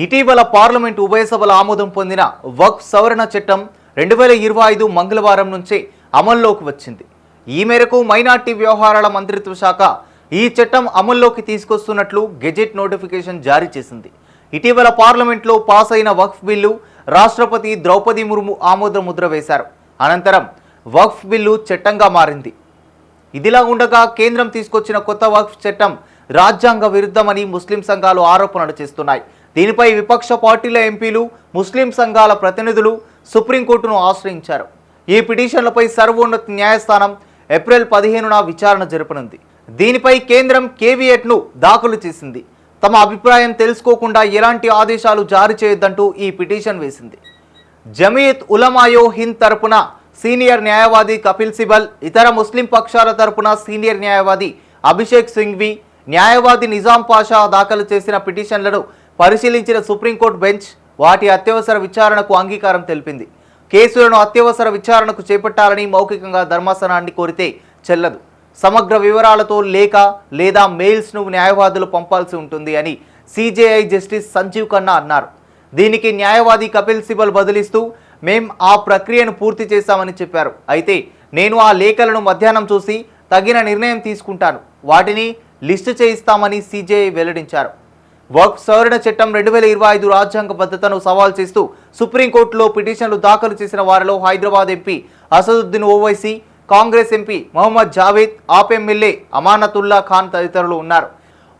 ఇటీవల పార్లమెంట్ ఉభయ సభల ఆమోదం పొందిన వక్ఫ్ సవరణ చట్టం 2025 మంగళవారం నుంచి అమల్లోకి వచ్చింది. ఈ మేరకు మైనార్టీ వ్యవహారాల మంత్రిత్వ శాఖ ఈ చట్టం అమల్లోకి తీసుకొస్తున్నట్లు గెజెట్ నోటిఫికేషన్ జారీ చేసింది. ఇటీవల పార్లమెంట్లో పాస్ అయిన వక్ఫ్ బిల్లు రాష్ట్రపతి ద్రౌపది ముర్ము ఆమోద ముద్ర వేశారు. అనంతరం వక్ఫ్ బిల్లు చట్టంగా మారింది. ఇదిలా ఉండగా కేంద్రం తీసుకొచ్చిన కొత్త వక్ఫ్ చట్టం రాజ్యాంగ విరుద్ధమని ముస్లిం సంఘాలు ఆరోపణలు చేస్తున్నాయి. దీనిపై విపక్ష పార్టీల ఎంపీలు, ముస్లిం సంఘాల ప్రతినిధులు సుప్రీంకోర్టును ఆశ్రయించారు. ఈ పిటిషన్లపై సర్వోన్నత న్యాయస్థానం ఏప్రిల్ 15న విచారణ జరపనుంది. దీనిపై కేంద్రం కేవియట్ను దాఖలు చేసింది. తమ అభిప్రాయం తెలుసుకోకుండా ఎలాంటి ఆదేశాలు జారీ చేయొద్దంటూ ఈ పిటిషన్ వేసింది. జమీయత్ ఉలమాయో హింద్ తరపున సీనియర్ న్యాయవాది కపిల్ సిబల్, ఇతర ముస్లిం పక్షాల తరపున సీనియర్ న్యాయవాది అభిషేక్ సింఘ్వి, న్యాయవాది నిజాం పాషా దాఖలు చేసిన పిటిషన్లను పరిశీలించిన సుప్రీంకోర్టు బెంచ్ వాటి అత్యవసర విచారణకు అంగీకారం తెలిపింది. కేసులను అత్యవసర విచారణకు చేపట్టాలని మౌఖికంగా ధర్మాసనాన్ని కోరితే చెల్లదు. సమగ్ర వివరాలతో లేఖ లేదా మెయిల్స్ను న్యాయవాదులు పంపాల్సి ఉంటుంది అని సిజేఐ జస్టిస్ సంజీవ్ ఖన్నా అన్నారు. దీనికి న్యాయవాది కపిల్ సిబల్ బదులిస్తూ మేం ఆ ప్రక్రియను పూర్తి చేశామని చెప్పారు. అయితే నేను ఆ లేఖలను మధ్యాహ్నం చూసి తగిన నిర్ణయం తీసుకుంటాను, వాటిని లిస్టు చేయిస్తామని సిజేఐ వెల్లడించారు. వక్ఫ్ సవరణ చట్టం 2025 రాజ్యాంగ బద్ధతను సవాల్ చేస్తూ సుప్రీంకోర్టులో పిటిషన్లు దాఖలు చేసిన వారిలో హైదరాబాద్ ఎంపీ అసదుద్దీన్ ఓవైసీ, కాంగ్రెస్ ఎంపీ మహమ్మద్ జావేద్, ఆప్ ఎమ్మెల్యే అమానతుల్లా ఖాన్ తదితరులు ఉన్నారు.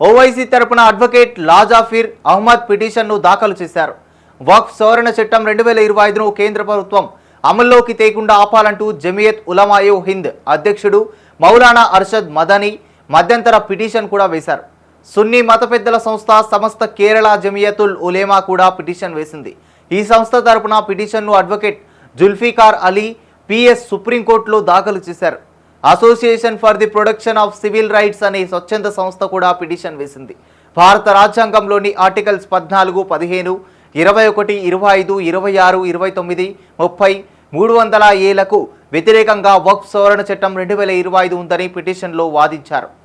ఓవైసీ తరపున అడ్వకేట్ లాజాఫీర్ అహ్మద్ పిటిషన్ను దాఖలు చేశారు. వక్ఫ్ సవరణ చట్టం 2025ను కేంద్ర ప్రభుత్వం అమల్లోకి తేకుండా ఆపాలంటూ జమియత్ ఉలమాయో హింద్ అధ్యక్షుడు మౌలానా అర్షద్ మదనీ మధ్యంతర పిటిషన్ కూడా వేశారు. సున్నీ మత పెద్దల సంస్థ సమస్త కేరళ జమియతుల్ ఉలేమా కూడా పిటిషన్ వేసింది. ఈ సంస్థ తరపున పిటిషన్ను అడ్వకేట్ జుల్ఫికార్ అలీ పిఎస్ సుప్రీంకోర్టులో దాఖలు చేశారు. Association for the protection of civil rights అనే స్వచ్ఛంద సంస్థ కూడా పిటిషన్ వేసింది. భారత రాజ్యాంగంలోని ఆర్టికల్స్ 14, 15, 21, 25, 26, 29, 30, 300 ఏలకు వ్యతిరేకంగా వక్ఫ్ సవరణ చట్టం 2025 ఉందని పిటిషన్లో వాదించారు.